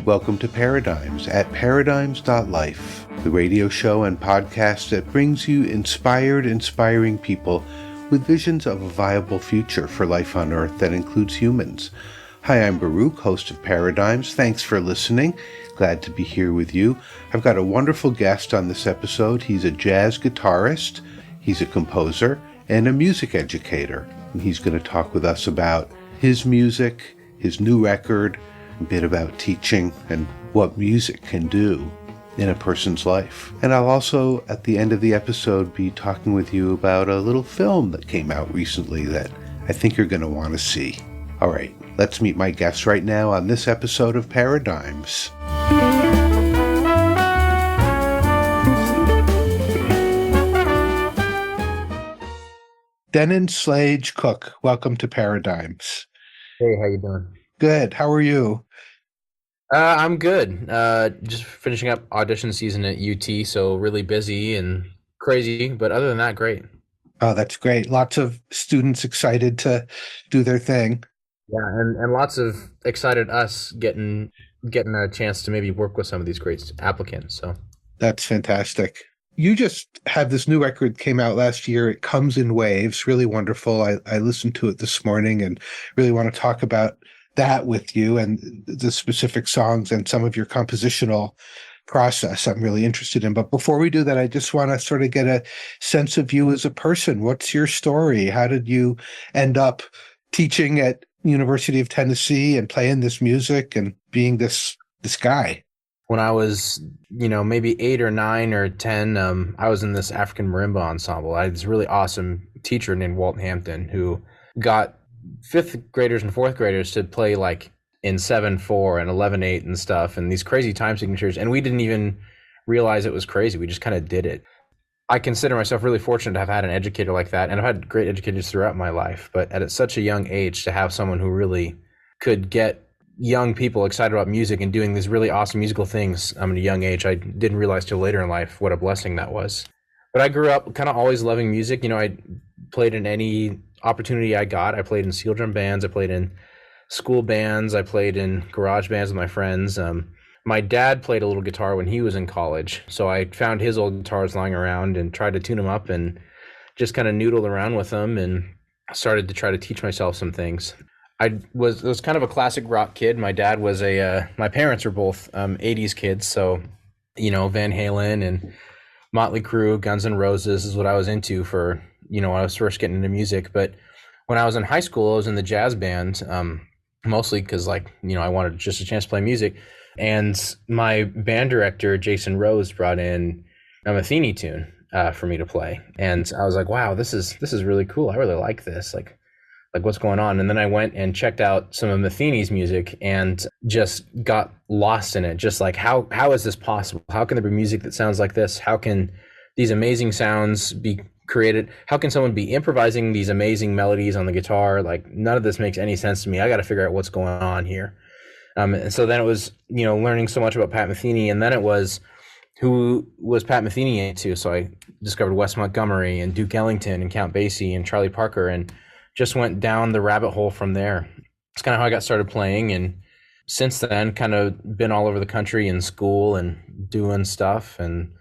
Welcome to Paradigms at paradigms.life, the radio show and podcast that brings you inspiring people with visions of a viable future for life on Earth that includes humans. Hi, I'm Baruch, host of Paradigms. Thanks for listening. Glad to be here with you. I've got a wonderful guest on this episode. He's a jazz guitarist, he's a composer, and a music educator. And he's going to talk with us about his music, his new record, a bit about teaching and what music can do in a person's life. And I'll also, at the end of the episode, be talking with you about a little film that came out recently that I think you're going to want to see. All right, let's meet my guest right now on this episode of Paradigms. Denin Slage-Koch, welcome to Paradigms. Hey, how you doing? Good. How are you? I'm good. Just finishing up audition season at UT, so really busy and crazy, but other than that, great. Oh, that's great. Lots of students excited to do their thing. Yeah, and lots of excited us getting a chance to maybe work with some of these great applicants. So that's fantastic. You just have this new record came out last year. It comes in waves, really wonderful. I listened to it this morning and really want to talk about that with you and the specific songs and some of your compositional process I'm really interested in. But before we do that, I just want to sort of get a sense of you as a person. What's your story? How did you end up teaching at University of Tennessee and playing this music and being this guy? When I was, maybe 8 or 9 or 10, I was in this African marimba ensemble. I had this really awesome teacher named Walt Hampton who got 5th graders and 4th graders to play like in 7/4 and 11/8 and stuff, and these crazy time signatures. And we didn't even realize it was crazy. We just kind of did it. I consider myself really fortunate to have had an educator like that, and I've had great educators throughout my life. But at such a young age, to have someone who really could get young people excited about music and doing these really awesome musical things at a young age, I didn't realize till later in life what a blessing that was. But I grew up kind of always loving music. I played in any opportunity I got. I played in steel drum bands. I played in school bands. I played in garage bands with my friends. My dad played a little guitar when he was in college. So I found his old guitars lying around and tried to tune them up and just kind of noodled around with them and started to try to teach myself some things. I was kind of a classic rock kid. My dad was my parents were both 80s kids. So, Van Halen and Motley Crue, Guns N' Roses is what I was into for, when I was first getting into music. But when I was in high school, I was in the jazz band, mostly because I wanted just a chance to play music. And my band director, Jason Rose, brought in a Metheny tune for me to play. And I was like, wow, this is really cool. I really like this. Like what's going on? And then I went and checked out some of Metheny's music and just got lost in it. Just like, how is this possible? How can there be music that sounds like this? How can these amazing sounds be created? How can someone be improvising these amazing melodies on the guitar? Like, none of this makes any sense to me. I got to figure out what's going on here. And so then it was, learning so much about Pat Metheny, and then it was, who was Pat Metheny into? So I discovered Wes Montgomery and Duke Ellington and Count Basie and Charlie Parker, and just went down the rabbit hole from there. It's kind of how I got started playing, and since then kind of been all over the country in school and doing stuff, and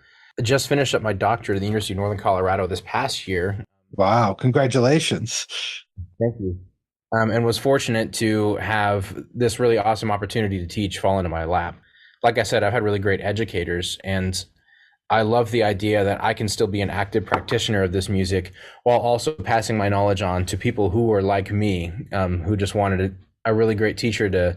just finished up my doctorate at the University of Northern Colorado this past year. Wow, congratulations. Thank you. And was fortunate to have this really awesome opportunity to teach fall into my lap. Like I said, I've had really great educators, and I love the idea that I can still be an active practitioner of this music while also passing my knowledge on to people who are like me, who just wanted a really great teacher to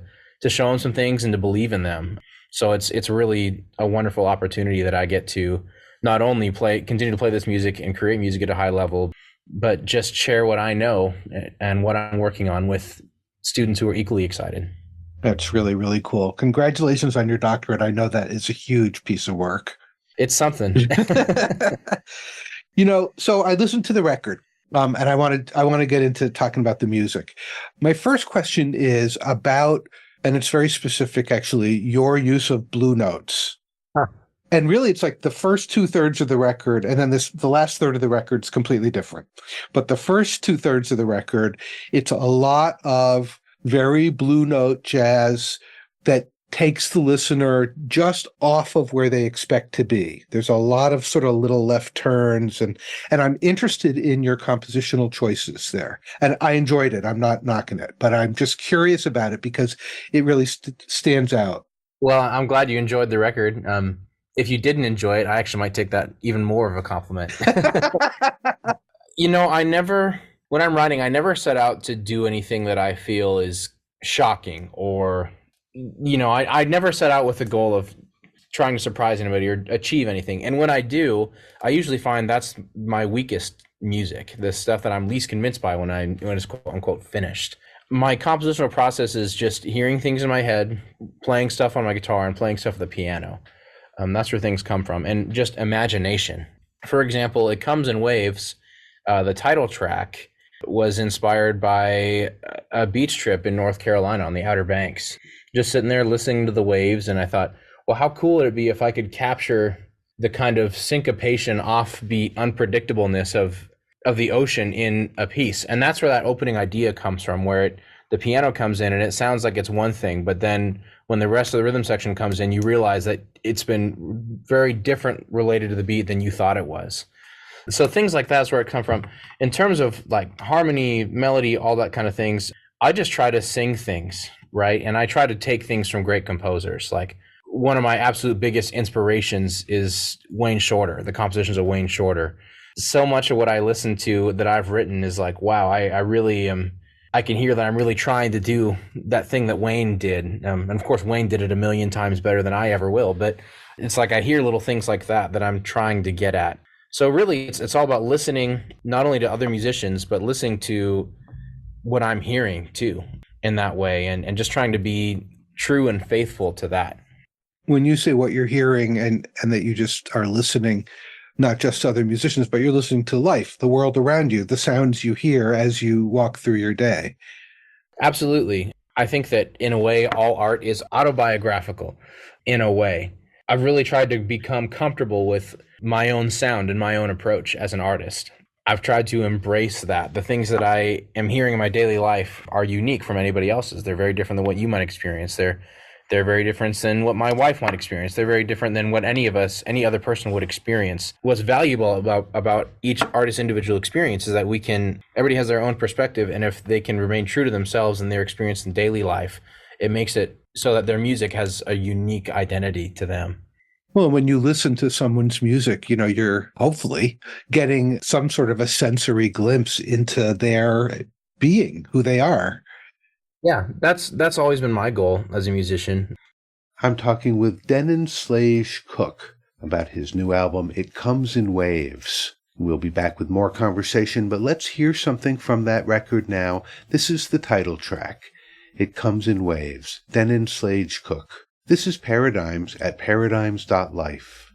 show them some things and to believe in them. So it's really a wonderful opportunity that I get to not only continue to play this music and create music at a high level, but just share what I know and what I'm working on with students who are equally excited. That's really, really cool. Congratulations on your doctorate. I know that is a huge piece of work. It's something. So I listened to the record, and I want to get into talking about the music. My first question is about, and it's very specific actually, your use of blue notes. Huh. And really, it's like the first 2/3 of the record, and then the last third of the record is completely different. But the first 2/3 of the record, it's a lot of very blue note jazz that takes the listener just off of where they expect to be. There's a lot of sort of little left turns, and I'm interested in your compositional choices there. And I enjoyed it. I'm not knocking it, but I'm just curious about it because it really stands out. Well, I'm glad you enjoyed the record. If you didn't enjoy it, I actually might take that even more of a compliment. When I'm writing, I never set out to do anything that I feel is shocking or, I never set out with the goal of trying to surprise anybody or achieve anything. And when I do, I usually find that's my weakest music, the stuff that I'm least convinced by when it's quote unquote finished. My compositional process is just hearing things in my head, playing stuff on my guitar and playing stuff at the piano. That's where things come from, and just imagination. For example, It Comes in Waves, the title track, was inspired by a beach trip in North Carolina on the Outer Banks. Just sitting there listening to the waves, and I thought, well, how cool would it be if I could capture the kind of syncopation, offbeat, unpredictableness of the ocean in a piece? And that's where that opening idea comes from, where the piano comes in and it sounds like it's one thing, but then when the rest of the rhythm section comes in, you realize that it's been very different related to the beat than you thought it was. So things like that's where it comes from. In terms of like harmony, melody, all that kind of things, I just try to sing things, right? And I try to take things from great composers. Like one of my absolute biggest inspirations is Wayne Shorter, the compositions of Wayne Shorter. So much of what I listen to that I've written is like, wow, I really am. I can hear that I'm really trying to do that thing that Wayne did. And of course, Wayne did it a million times better than I ever will. But it's like I hear little things like that I'm trying to get at. So really, it's all about listening not only to other musicians, but listening to what I'm hearing too in that way, and just trying to be true and faithful to that. When you say what you're hearing and that you just are listening, not just to other musicians, but you're listening to life, the world around you, the sounds you hear as you walk through your day. Absolutely. I think that in a way, all art is autobiographical in a way. I've really tried to become comfortable with my own sound and my own approach as an artist. I've tried to embrace that. The things that I am hearing in my daily life are unique from anybody else's. They're very different than what you might experience. They're very different than what my wife might experience. They're very different than what any other person would experience. What's valuable about each artist's individual experience is that everybody has their own perspective, and if they can remain true to themselves and their experience in daily life, it makes it so that their music has a unique identity to them. Well, when you listen to someone's music, you're hopefully getting some sort of a sensory glimpse into their being, who they are. Yeah, that's always been my goal as a musician. I'm talking with Denin Slage-Koch about his new album, It Comes in Waves. We'll be back with more conversation, but let's hear something from that record now. This is the title track, It Comes in Waves, Denin Slage-Koch. This is Paradigms at paradigms.life.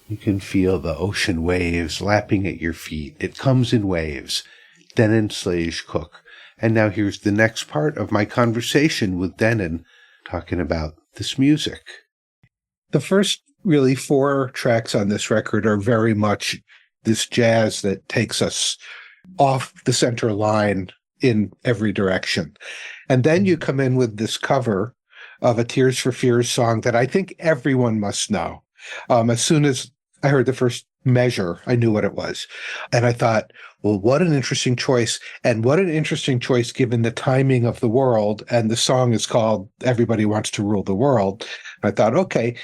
You can feel the ocean waves lapping at your feet. It comes in waves. Denin Slage-Koch. And now here's the next part of my conversation with Denin, talking about this music. The first really 4 tracks on this record are very much this jazz that takes us off the center line in every direction. And then you come in with this cover of a Tears for Fears song that I think everyone must know. As soon as I heard the first measure, I knew what it was. And I thought, well, what an interesting choice. And what an interesting choice given the timing of the world. And the song is called Everybody Wants to Rule the World. And I thought, okay,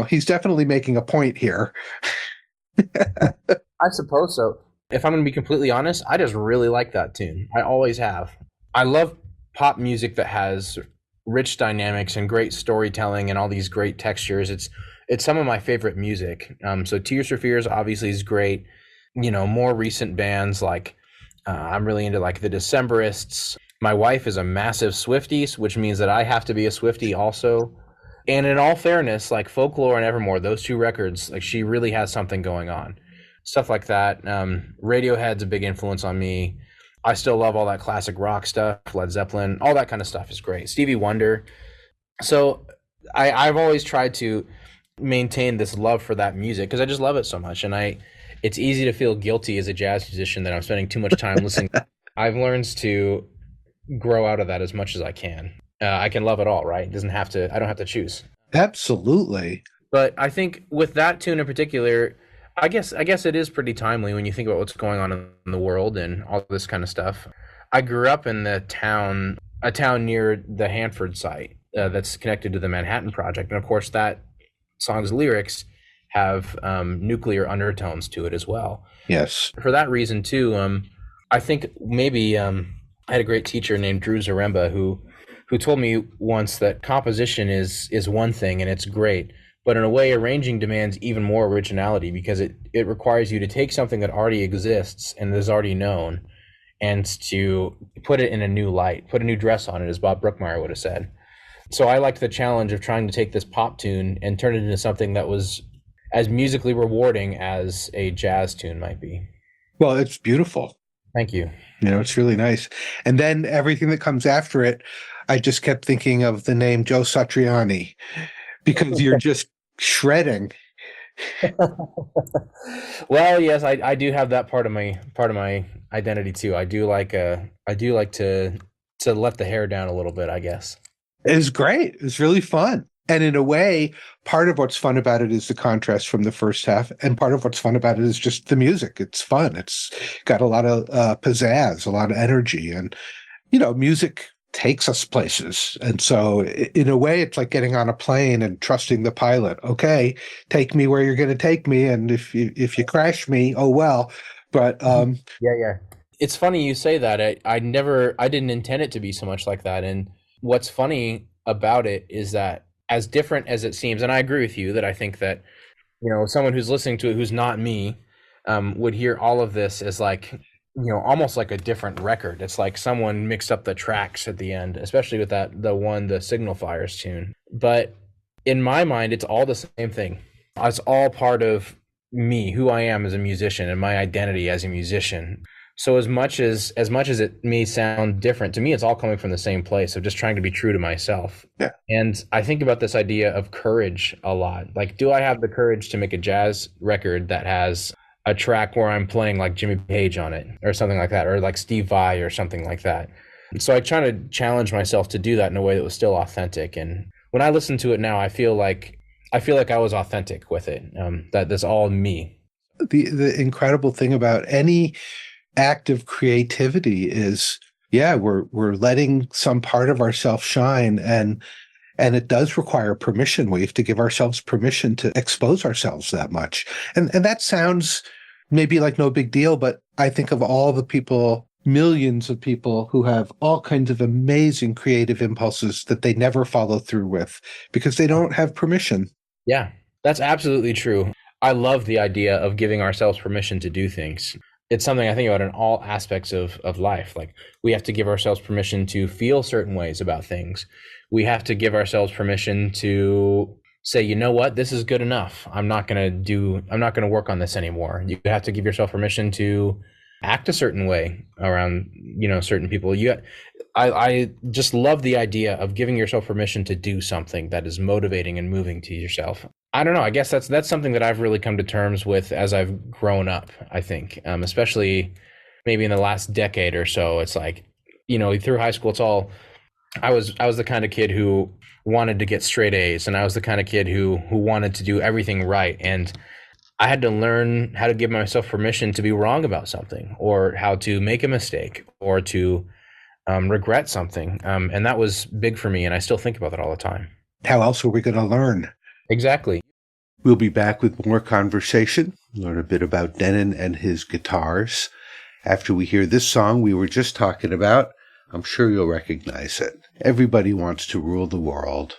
he's definitely making a point here. I suppose so. If I'm going to be completely honest, I just really like that tune. I always have. I love pop music that has rich dynamics and great storytelling and all these great textures. It's some of my favorite music. So Tears for Fears obviously is great. More recent bands like I'm really into like the Decemberists. My wife is a massive Swiftie, which means that I have to be a Swiftie also. And in all fairness, like Folklore and Evermore, those 2 records, like she really has something going on. Stuff like that. Radiohead's a big influence on me. I still love all that classic rock stuff, Led Zeppelin, all that kind of stuff is great. Stevie Wonder. So I've always tried to maintain this love for that music because I just love it so much. And it's easy to feel guilty as a jazz musician that I'm spending too much time listening. I've learned to grow out of that as much as I can. I can love it all, right? I don't have to choose. Absolutely. But I think with that tune in particular, I guess it is pretty timely when you think about what's going on in the world and all this kind of stuff. I grew up in a town near the Hanford site that's connected to the Manhattan Project. And of course, that song's lyrics have nuclear undertones to it as well. Yes. For that reason, too, I think maybe I had a great teacher named Drew Zaremba who told me once that composition is one thing and it's great. But in a way, arranging demands even more originality because it requires you to take something that already exists and is already known and to put it in a new light, put a new dress on it, as Bob Brookmeyer would have said. So I liked the challenge of trying to take this pop tune and turn it into something that was as musically rewarding as a jazz tune might be. Well, it's beautiful. Thank you. It's really nice. And then everything that comes after it, I just kept thinking of the name Joe Satriani because you're just shredding. Well, yes, I do have that part of my identity too. I do like to let the hair down a little bit, I guess. It's great. It's really fun. And in a way, part of what's fun about it is the contrast from the first half. And part of what's fun about it is just the music. It's fun. It's got a lot of pizzazz, a lot of energy. And, music takes us places. And so in a way, it's like getting on a plane and trusting the pilot. Okay, take me where you're going to take me. And if you crash me, oh, well. But yeah. It's funny you say that. I didn't intend it to be so much like that. And what's funny about it is that as different as it seems, and I agree with you that I think that, someone who's listening to it, who's not me, would hear all of this as like, almost like a different record. It's like someone mixed up the tracks at the end, especially with the Signal Fires tune. But in my mind, it's all the same thing. It's all part of me, who I am as a musician and my identity as a musician. So as much as it may sound different, to me, it's all coming from the same place of just trying to be true to myself. Yeah. And I think about this idea of courage a lot. Like, do I have the courage to make a jazz record that has a track where I'm playing like Jimmy Page on it or something like that, or like Steve Vai or something like that? So I try to challenge myself to do that in a way that was still authentic. And when I listen to it now, I feel like I was authentic with it. That that's all me. The incredible thing about any act of creativity is, we're letting some part of ourselves shine, and it does require permission. We have to give ourselves permission to expose ourselves that much. And that sounds maybe like no big deal, but I think of all the people, millions of people who have all kinds of amazing creative impulses that they never follow through with because they don't have permission. Yeah, that's absolutely true. I love the idea of giving ourselves permission to do things. It's something I think about in all aspects of life. Like, we have to give ourselves permission to feel certain ways about things. We have to give ourselves permission to say, you know what, this is good enough. I'm not going to work on this anymore. You have to give yourself permission to act a certain way around, certain people. I just love the idea of giving yourself permission to do something that is motivating and moving to yourself. I don't know. I guess that's something that I've really come to terms with as I've grown up, I think, especially maybe in the last decade or so. It's like, through high school, it's all, I was the kind of kid who wanted to get straight A's, and I was the kind of kid who wanted to do everything right. And I had to learn how to give myself permission to be wrong about something, or how to make a mistake, or to regret something. And that was big for me, and I still think about that all the time. How else are we going to learn? Exactly. We'll be back with more conversation, learn a bit about Denin and his guitars. After we hear this song we were just talking about, I'm sure you'll recognize it. Everybody Wants to Rule the World.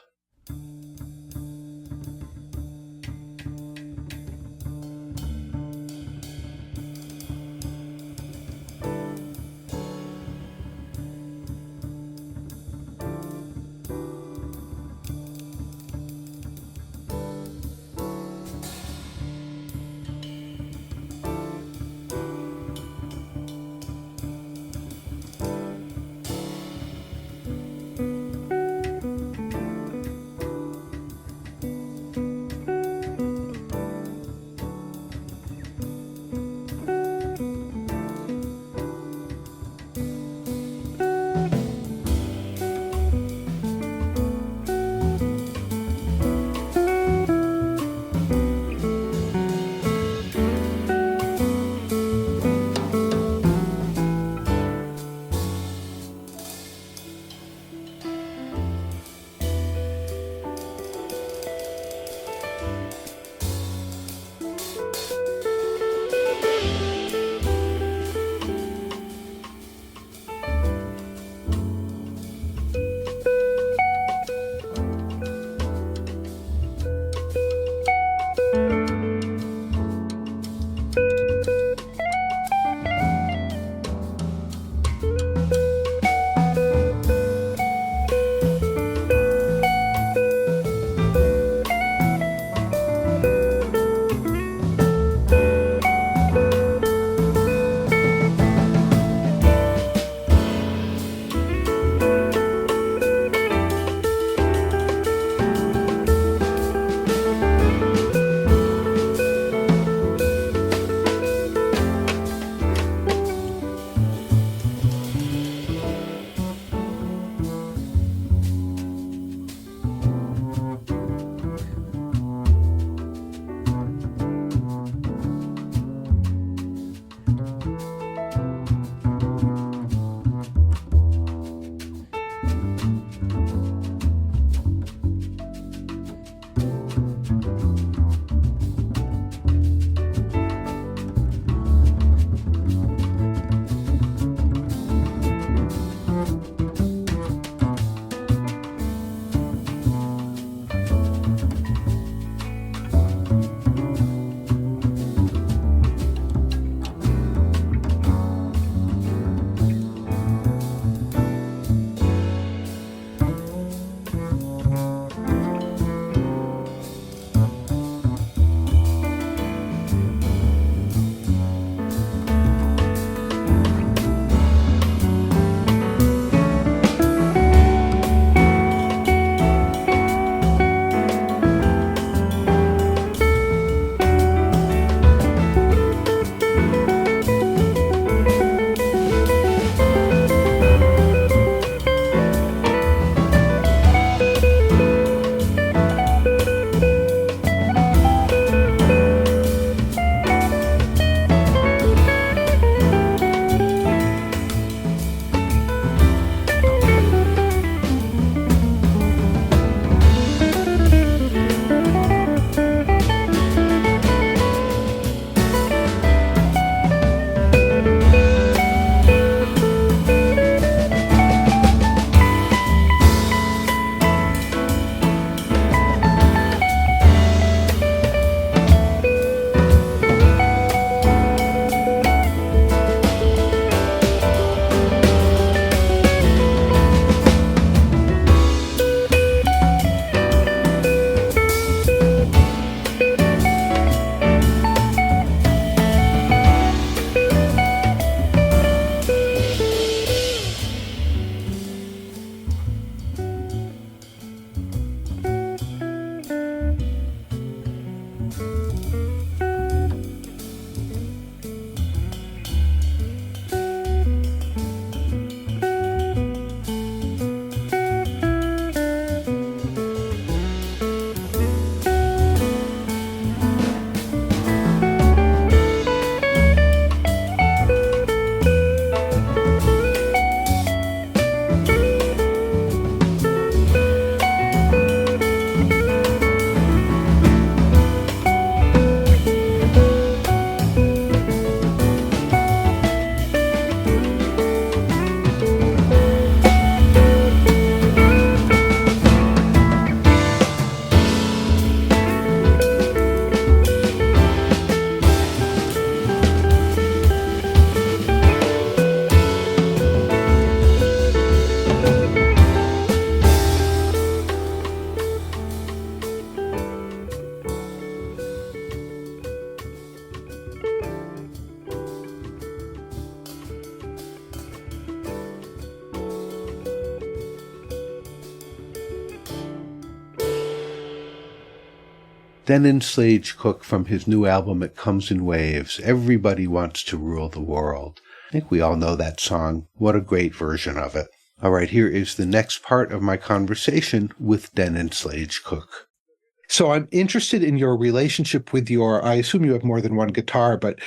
Denin Slage-Koch from his new album, It Comes in Waves, Everybody Wants to Rule the World. I think we all know that song. What a great version of it. All right, here is the next part of my conversation with Denin Slage-Koch. So I'm interested in your relationship with I assume you have more than one guitar, but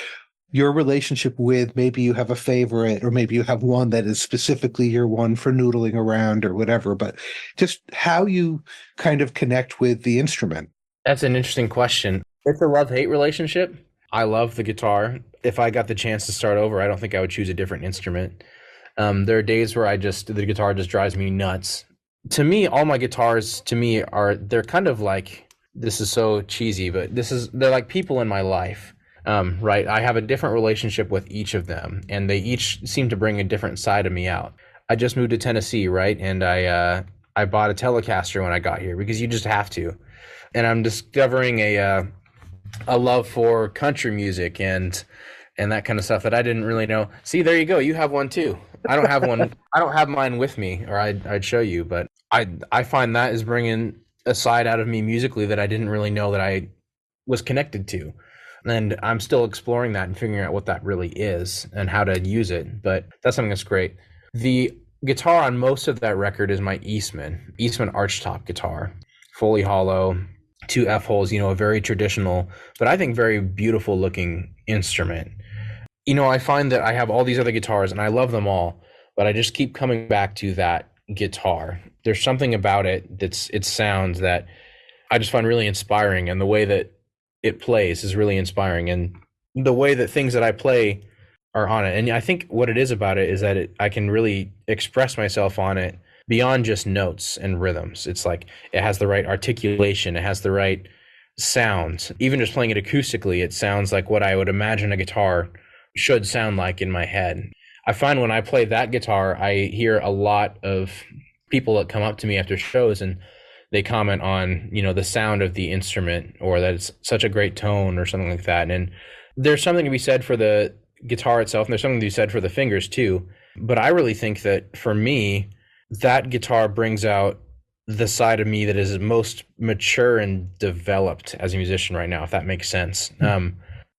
your relationship with, maybe you have a favorite, or maybe you have one that is specifically your one for noodling around or whatever, but just how you kind of connect with the instrument. That's an interesting question. It's a love-hate relationship. I love the guitar. If I got the chance to start over, I don't think I would choose a different instrument. There are days where the guitar just drives me nuts. To me, all my guitars, they're kind of like, this is so cheesy, but they're like people in my life. Right. I have a different relationship with each of them, and they each seem to bring a different side of me out. I just moved to Tennessee, right? And I bought a Telecaster when I got here because you just have to. And I'm discovering a love for country music and that kind of stuff that I didn't really know. See, there you go. You have one too. I don't have one. I don't have mine with me, or I'd show you. But I find that is bringing a side out of me musically that I didn't really know that I was connected to. And I'm still exploring that and figuring out what that really is and how to use it. But that's something that's great. The guitar on most of that record is my Eastman archtop guitar, fully hollow, 2 F-holes, a very traditional, but I think very beautiful looking instrument. I find that I have all these other guitars and I love them all, but I just keep coming back to that guitar. There's something about it sounds that I just find really inspiring, and the way that it plays is really inspiring, and the way that things that I play are on it. And I think what it is about it is that I can really express myself on it beyond just notes and rhythms. It's like it has the right articulation, it has the right sound. Even just playing it acoustically, it sounds like what I would imagine a guitar should sound like in my head. I find when I play that guitar, I hear a lot of people that come up to me after shows and they comment on, the sound of the instrument, or that it's such a great tone or something like that. And there's something to be said for the guitar itself, and there's something to be said for the fingers too. But I really think that for me, that guitar brings out the side of me that is most mature and developed as a musician right now, if that makes sense.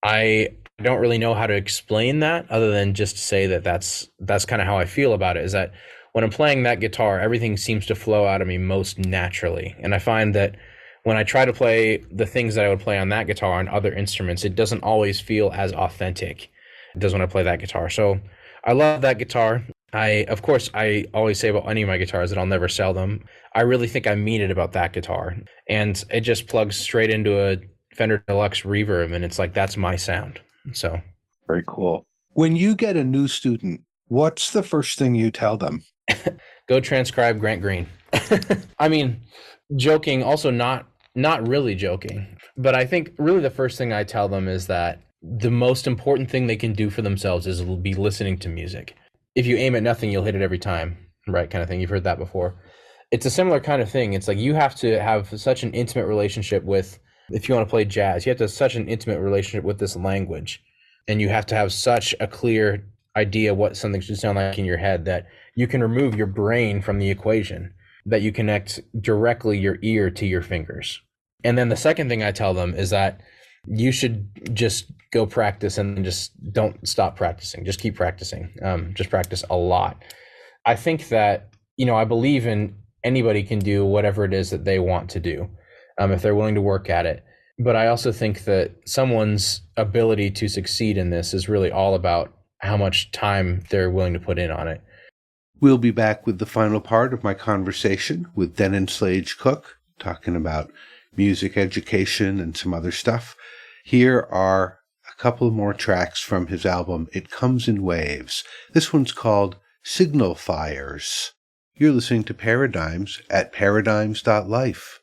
I don't really know how to explain that other than just to say that that's kind of how I feel about it, is that when I'm playing that guitar, everything seems to flow out of me most naturally. And I find that when I try to play the things that I would play on that guitar on other instruments, it doesn't always feel as authentic. It does when I play that guitar. So I love that guitar. I always say about any of my guitars that I'll never sell them. I really think I mean it about that guitar. And it just plugs straight into a Fender Deluxe Reverb, and it's like, that's my sound. So very cool. When you get a new student, what's the first thing you tell them? Go transcribe Grant Green. I mean, joking, also not really joking. But I think really the first thing I tell them is that the most important thing they can do for themselves is be listening to music. If you aim at nothing, you'll hit it every time, right? Kind of thing. You've heard that before. It's a similar kind of thing. It's like you have to have such an intimate relationship with, if you want to play jazz, you have to have such an intimate relationship with this language. And you have to have such a clear idea what something should sound like in your head that you can remove your brain from the equation, that you connect directly your ear to your fingers. And then the second thing I tell them is that you should just go practice and just don't stop practicing. Just keep practicing. Just practice a lot. I think that, I believe in anybody can do whatever it is that they want to do, if they're willing to work at it. But I also think that someone's ability to succeed in this is really all about how much time they're willing to put in on it. We'll be back with the final part of my conversation with Denin Slage-Koch, talking about music education and some other stuff. Here are a couple more tracks from his album, It Comes in Waves. This one's called Signal Fires. You're listening to Paradigms at paradigms.life.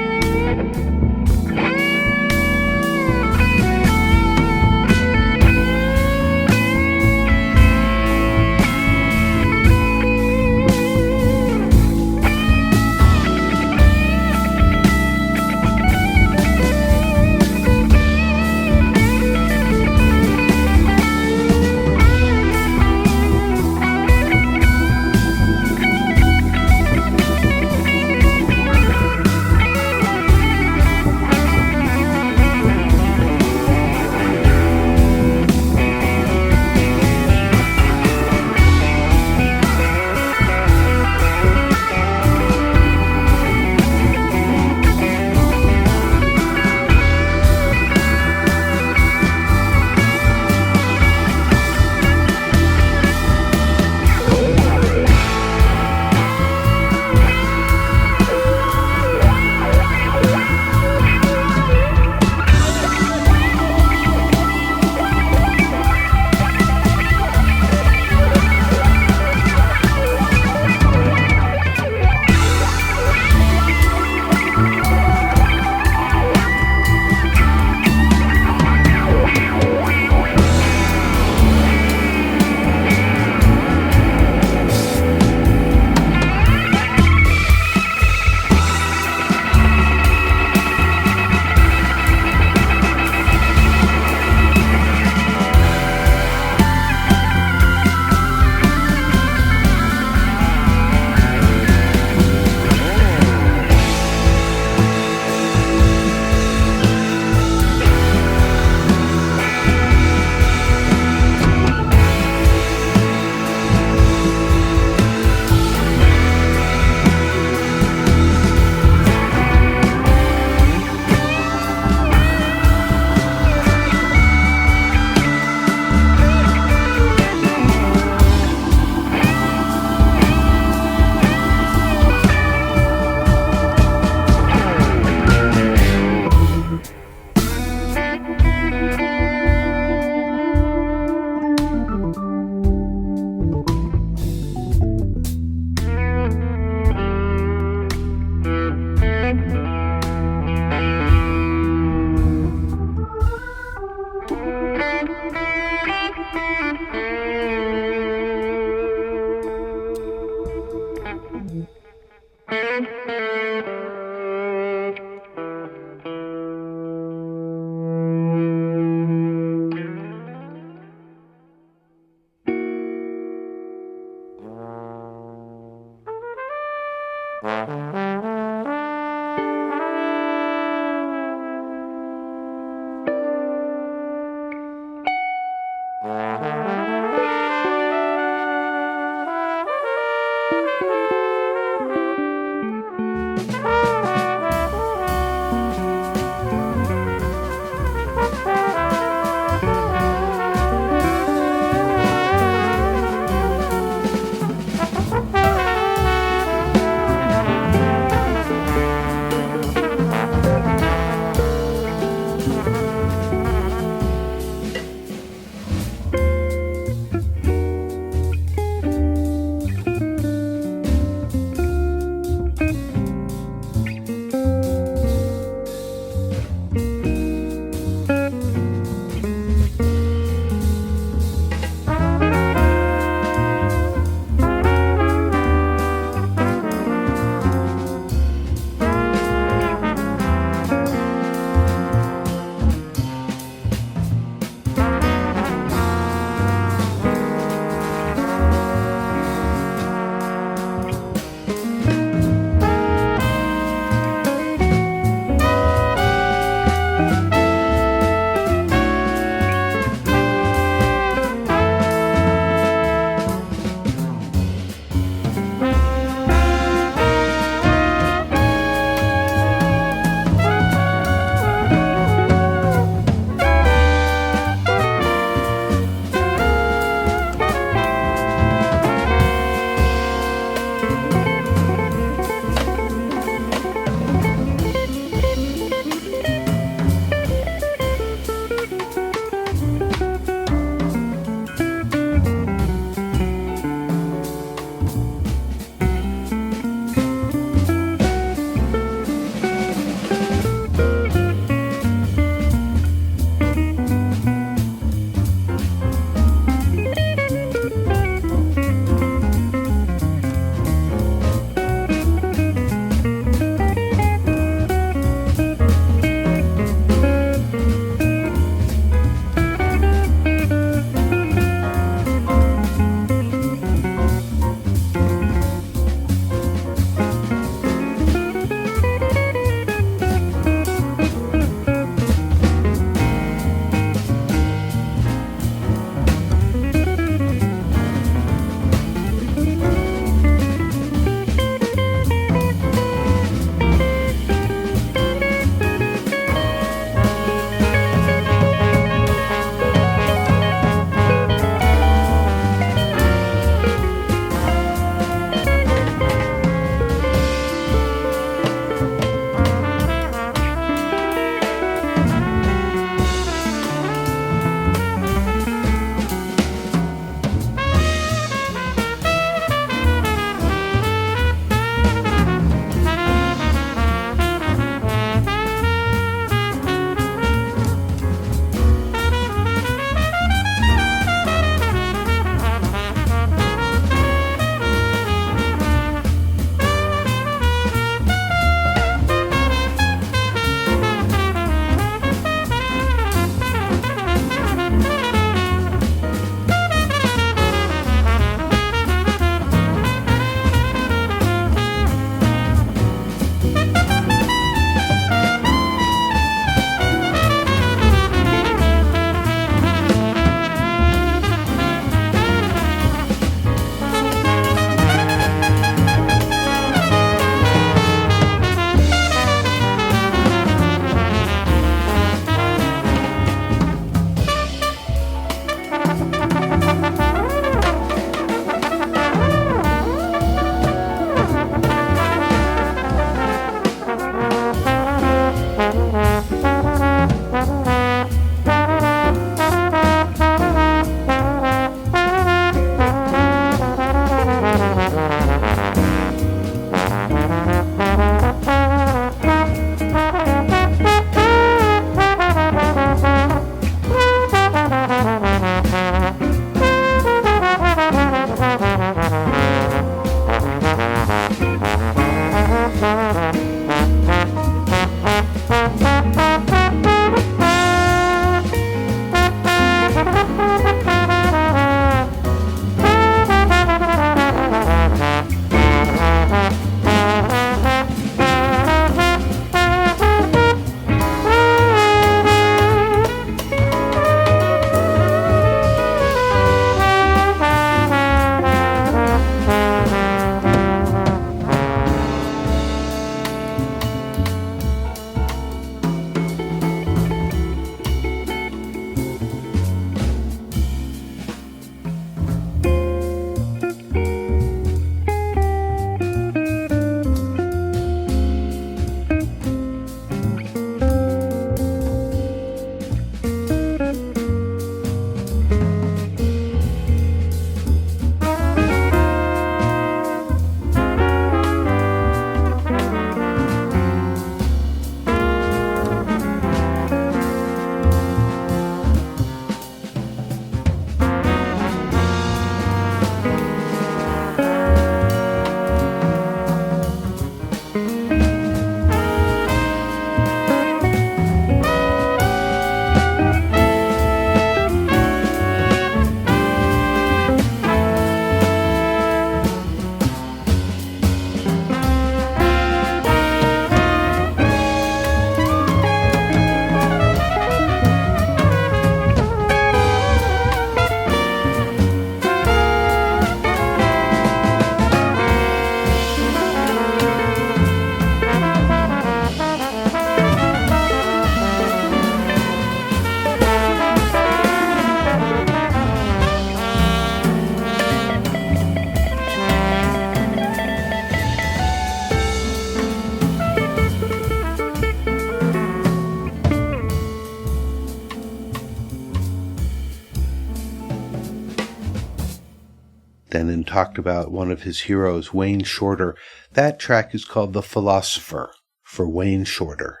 talked about one of his heroes, Wayne Shorter. That track is called The Philosopher for Wayne Shorter.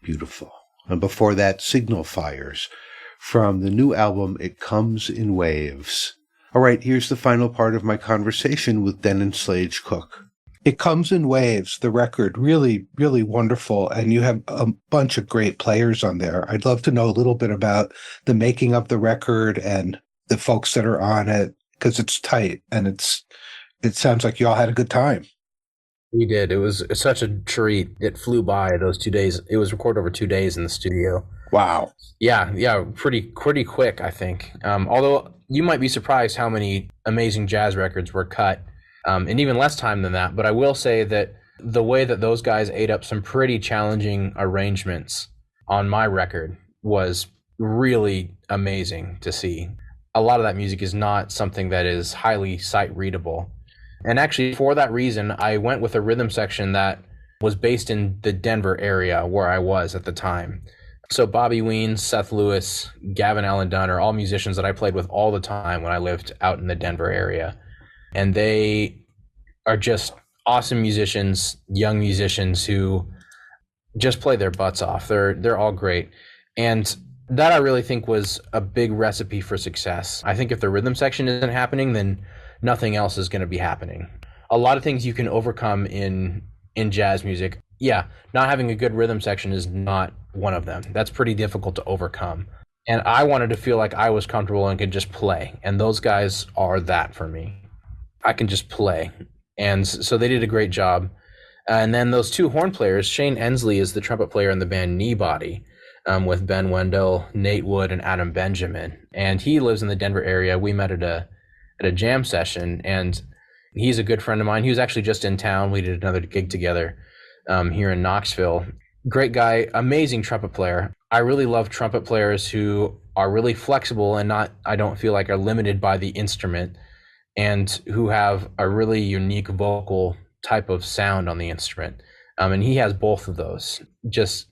Beautiful. And before that, Signal Fires from the new album, It Comes in Waves. All right, here's the final part of my conversation with Denin Slage-Koch. It Comes in Waves, the record, really, really wonderful. And you have a bunch of great players on there. I'd love to know a little bit about the making of the record and the folks that are on it, because it's tight and it sounds like you all had a good time. We did. It was such a treat. It flew by those 2 days. It was recorded over 2 days in the studio. Wow. Yeah, pretty quick, I think. Although you might be surprised how many amazing jazz records were cut, and even less time than that. But I will say that the way that those guys ate up some pretty challenging arrangements on my record was really amazing to see. A lot of that music is not something that is highly sight readable. And actually, for that reason, I went with a rhythm section that was based in the Denver area where I was at the time. So Bobby Ween, Seth Lewis, Gavin Allen Dunn are all musicians that I played with all the time when I lived out in the Denver area. And they are just awesome musicians, young musicians who just play their butts off. They're all great. And that I really think was a big recipe for success. I think if the rhythm section isn't happening, then nothing else is going to be happening. A lot of things you can overcome in jazz music. Yeah, not having a good rhythm section is not one of them. That's pretty difficult to overcome. And I wanted to feel like I was comfortable and could just play. And those guys are that for me. I can just play. And so they did a great job. And then those two horn players, Shane Ensley is the trumpet player in the band Kneebody, with Ben Wendell, Nate Wood, and Adam Benjamin. And he lives in the Denver area. We met at a jam session, and he's a good friend of mine. He was actually just in town. We did another gig together here in Knoxville. Great guy, amazing trumpet player. I really love trumpet players who are really flexible and I don't feel like are limited by the instrument, and who have a really unique vocal type of sound on the instrument. And he has both of those. Just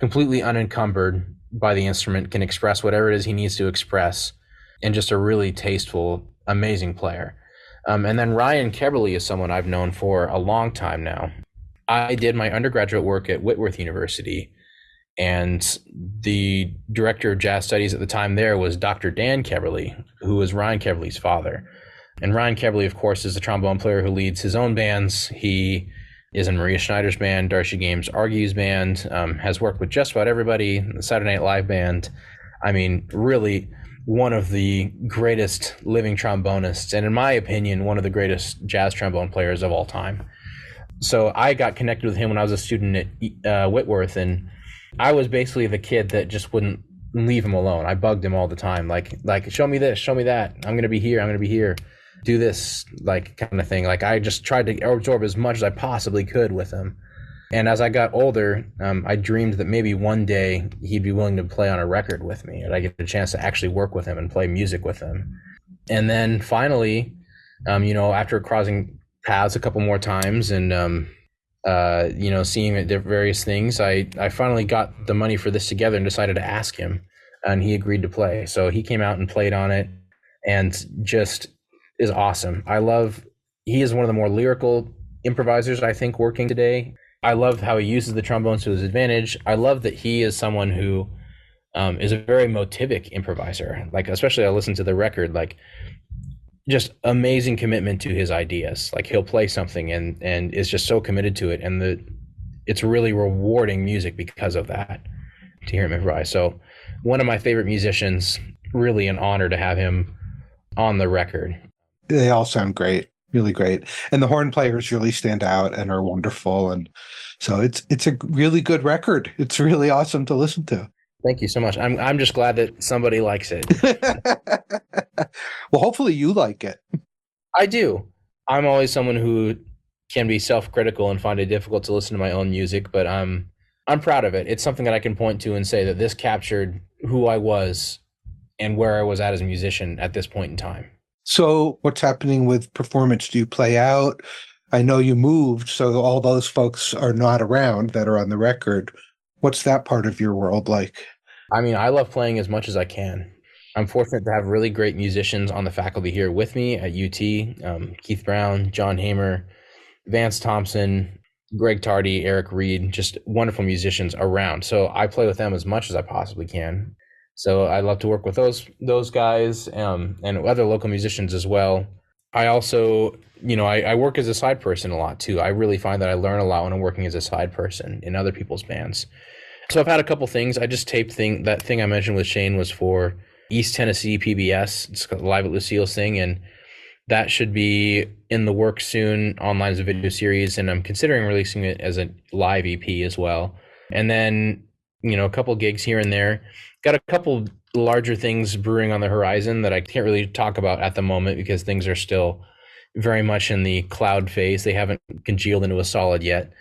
completely unencumbered by the instrument, can express whatever it is he needs to express, and just a really tasteful, amazing player. And then Ryan Keberly is someone I've known for a long time now. I did my undergraduate work at Whitworth University, and the director of jazz studies at the time there was Dr. Dan Keberly, who was Ryan Keberly's father. And Ryan Keberly, of course, is a trombone player who leads his own bands. He is in Maria Schneider's band, Darcy Games Argue's band, has worked with just about everybody, the Saturday Night Live band. I mean, really one of the greatest living trombonists, and in my opinion, one of the greatest jazz trombone players of all time. So I got connected with him when I was a student at Whitworth, and I was basically the kid that just wouldn't leave him alone. I bugged him all the time, like show me this, show me that. I'm going to be here. Do this, like, kind of thing. Like, I just tried to absorb as much as I possibly could with him. And as I got older, I dreamed that maybe one day he'd be willing to play on a record with me, and I get a chance to actually work with him and play music with him. And then finally, after crossing paths a couple more times and, seeing at various things, I finally got the money for this together and decided to ask him, and he agreed to play. So he came out and played on it, and just is awesome. He is one of the more lyrical improvisers, I think, working today. I love how he uses the trombones to his advantage. I love that he is someone who is a very motivic improviser. Like, especially I listen to the record, like, just amazing commitment to his ideas. Like, he'll play something and is just so committed to it, and it's really rewarding music because of that, to hear him improvise. So one of my favorite musicians, really an honor to have him on the record. They all sound great, really great. And the horn players really stand out and are wonderful. And so it's a really good record. It's really awesome to listen to. Thank you so much. I'm just glad that somebody likes it. Well, hopefully you like it. I do. I'm always someone who can be self-critical and find it difficult to listen to my own music, but I'm proud of it. It's something that I can point to and say that this captured who I was and where I was at as a musician at this point in time. So what's happening with performance? Do you play out? I know you moved, so all those folks are not around that are on the record. What's that part of your world like? I mean, I love playing as much as I can. I'm fortunate to have really great musicians on the faculty here with me at UT, Keith Brown, John Hamer, Vance Thompson, Greg Tardy, Eric Reed, just wonderful musicians around. So I play with them as much as I possibly can. So I love to work with those guys and other local musicians as well. I also, I work as a side person a lot too. I really find that I learn a lot when I'm working as a side person in other people's bands. So I've had a couple things. I just taped that thing I mentioned with Shane was for East Tennessee PBS. It's called Live at Lucille's thing, and that should be in the works soon online as a video series, and I'm considering releasing it as a live EP as well. And then, a couple gigs here and there. Got a couple larger things brewing on the horizon that I can't really talk about at the moment because things are still very much in the cloud phase. They haven't congealed into a solid yet,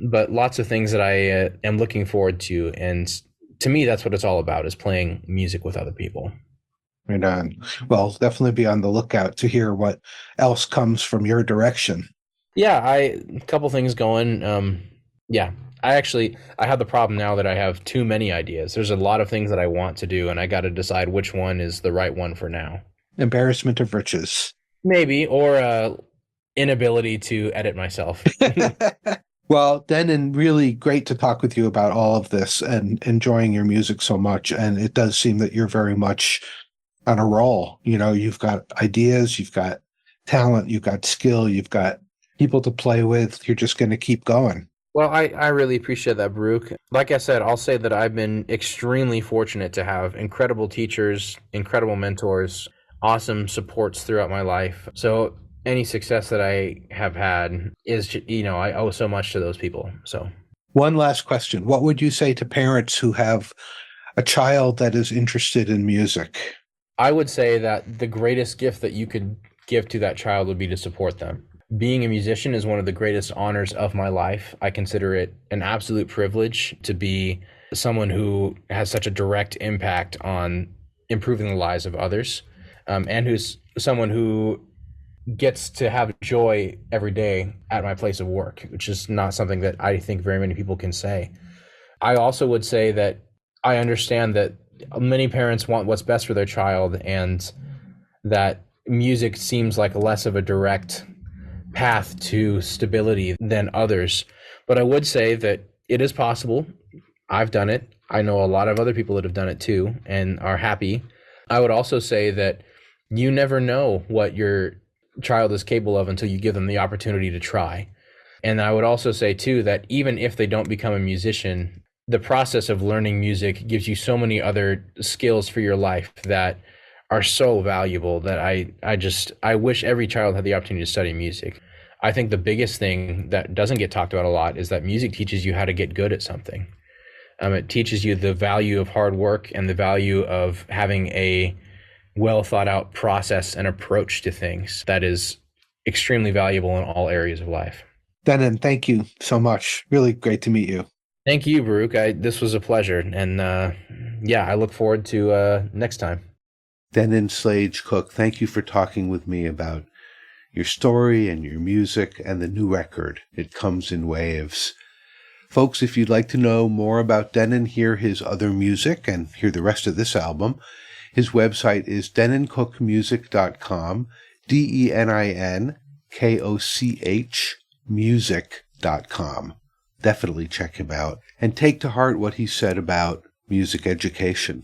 but lots of things that I am looking forward to. And to me, that's what it's all about, is playing music with other people. Right on. Well, definitely be on the lookout to hear what else comes from your direction. Yeah, a couple things going. I have the problem now that I have too many ideas. There's a lot of things that I want to do, and I got to decide which one is the right one for now. Embarrassment of riches. Maybe, or inability to edit myself. Well, Denin, really great to talk with you about all of this and enjoying your music so much. And it does seem that you're very much on a roll. You've got ideas, you've got talent, you've got skill, you've got people to play with. You're just going to keep going. Well, I really appreciate that, Baruch. Like I said, I'll say that I've been extremely fortunate to have incredible teachers, incredible mentors, awesome supports throughout my life. So any success that I have had is, I owe so much to those people. So one last question. What would you say to parents who have a child that is interested in music? I would say that the greatest gift that you could give to that child would be to support them. Being a musician is one of the greatest honors of my life. I consider it an absolute privilege to be someone who has such a direct impact on improving the lives of others, and who's someone who gets to have joy every day at my place of work, which is not something that I think very many people can say. I also would say that I understand that many parents want what's best for their child, and that music seems like less of a direct path to stability than others. But I would say that it is possible. I've done it. I know a lot of other people that have done it too and are happy. I would also say that you never know what your child is capable of until you give them the opportunity to try. And I would also say too that even if they don't become a musician, the process of learning music gives you so many other skills for your life that are so valuable that I wish every child had the opportunity to study music. I think the biggest thing that doesn't get talked about a lot is that music teaches you how to get good at something. It teaches you the value of hard work and the value of having a well thought out process and approach to things that is extremely valuable in all areas of life. Denin, thank you so much. Really great to meet you. Thank you, Baruch. This was a pleasure. And I look forward to next time. Denin Slage-Koch, thank you for talking with me about your story and your music and the new record. It comes in waves. Folks, if you'd like to know more about Denin, hear his other music, and hear the rest of this album, his website is deninkochmusic.com, DENINKOCH music.com. Definitely check him out and take to heart what he said about music education,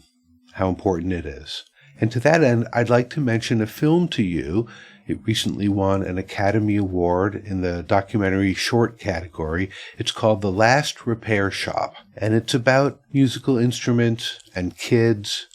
how important it is. And to that end, I'd like to mention a film to you. It recently won an Academy Award in the documentary short category. It's called The Last Repair Shop, and it's about musical instruments and kids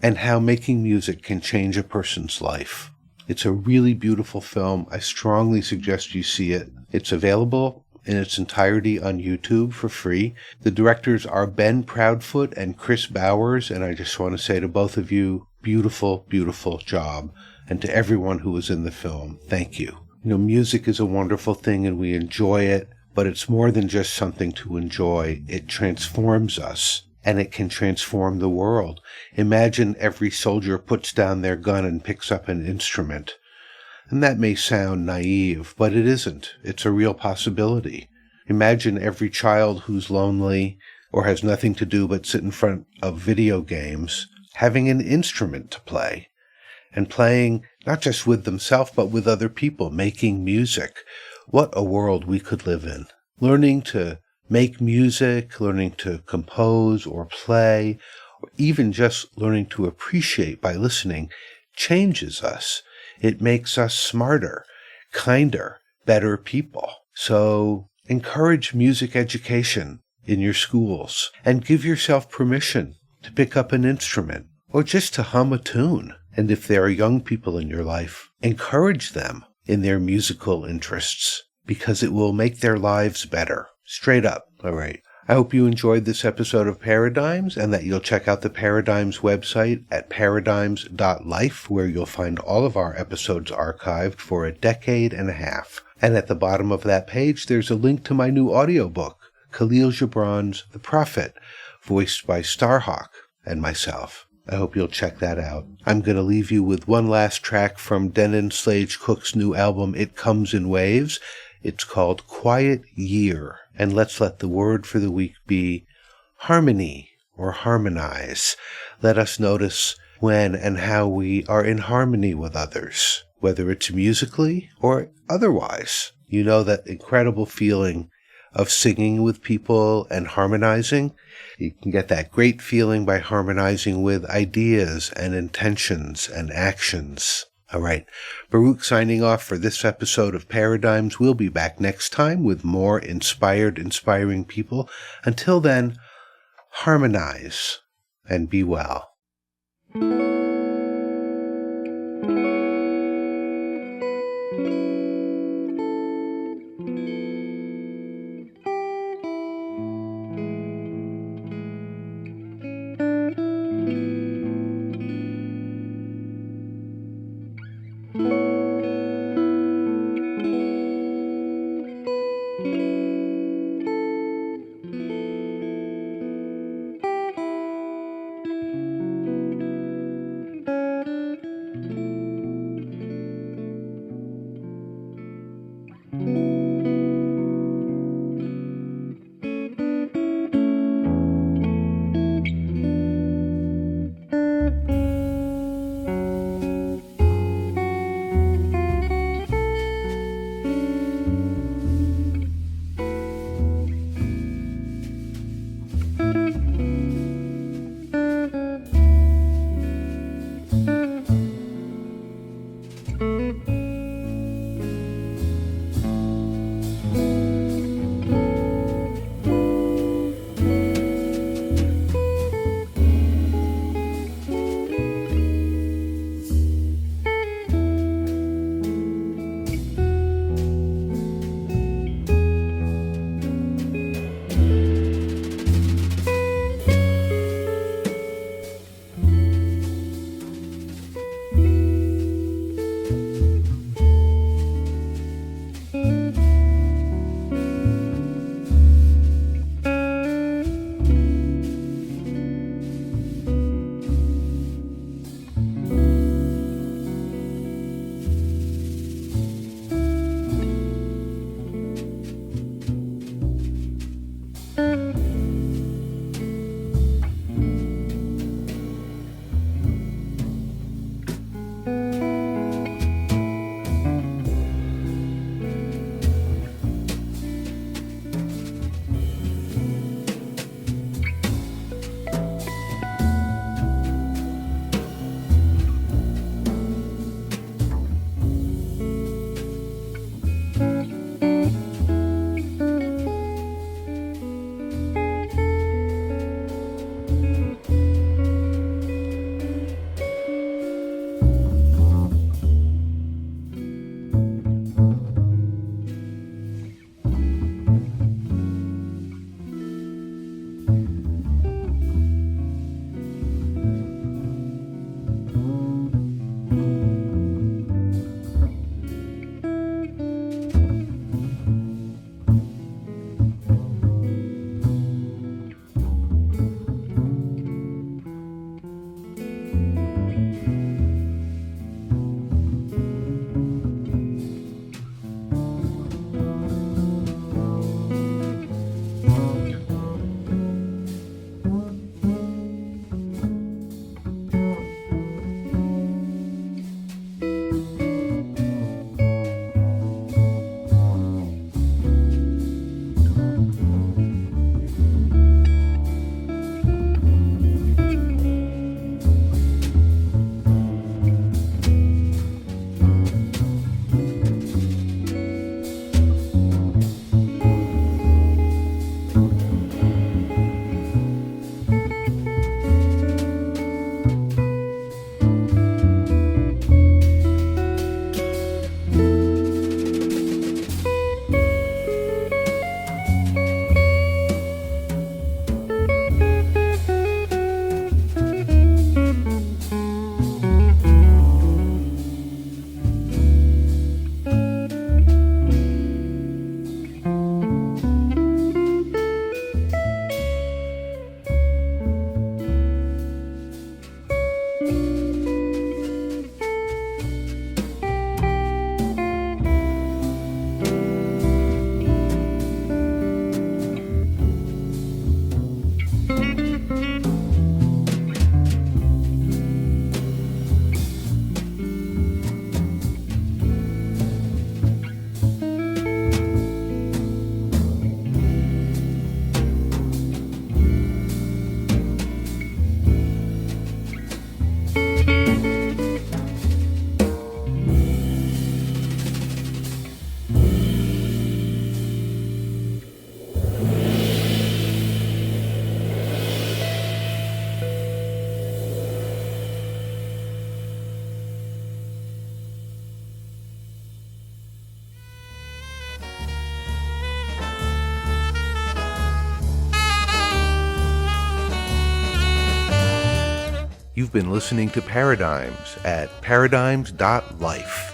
and how making music can change a person's life. It's a really beautiful film. I strongly suggest you see it. It's available in its entirety on YouTube for free. The directors are Ben Proudfoot and Chris Bowers, and I just want to say to both of you, beautiful, beautiful job. And to everyone who was in the film, thank you. Music is a wonderful thing and we enjoy it, but it's more than just something to enjoy. It transforms us, and it can transform the world. Imagine every soldier puts down their gun and picks up an instrument. And that may sound naive, but it isn't. It's a real possibility. Imagine every child who's lonely or has nothing to do but sit in front of video games having an instrument to play, and playing not just with themselves, but with other people, making music. What a world we could live in. Learning to make music, learning to compose or play, or even just learning to appreciate by listening changes us. It makes us smarter, kinder, better people. So encourage music education in your schools and give yourself permission to pick up an instrument or just to hum a tune. And if there are young people in your life, encourage them in their musical interests because it will make their lives better. Straight up. All right. I hope you enjoyed this episode of Paradigms and that you'll check out the Paradigms website at paradigms.life, where you'll find all of our episodes archived for a decade and a half. And at the bottom of that page, there's a link to my new audiobook, Khalil Gibran's The Prophet, voiced by Starhawk and myself. I hope you'll check that out. I'm going to leave you with one last track from Denin Slage-Koch's new album, It Comes in Waves. It's called Quiet Year. And let's let the word for the week be harmony or harmonize. Let us notice when and how we are in harmony with others, whether it's musically or otherwise. You know that incredible feeling of singing with people and harmonizing? You can get that great feeling by harmonizing with ideas and intentions and actions. All right, Baruch signing off for this episode of Paradigms. We'll be back next time with more inspiring people. Until then, harmonize and be well. You've been listening to Paradigms at paradigms.life.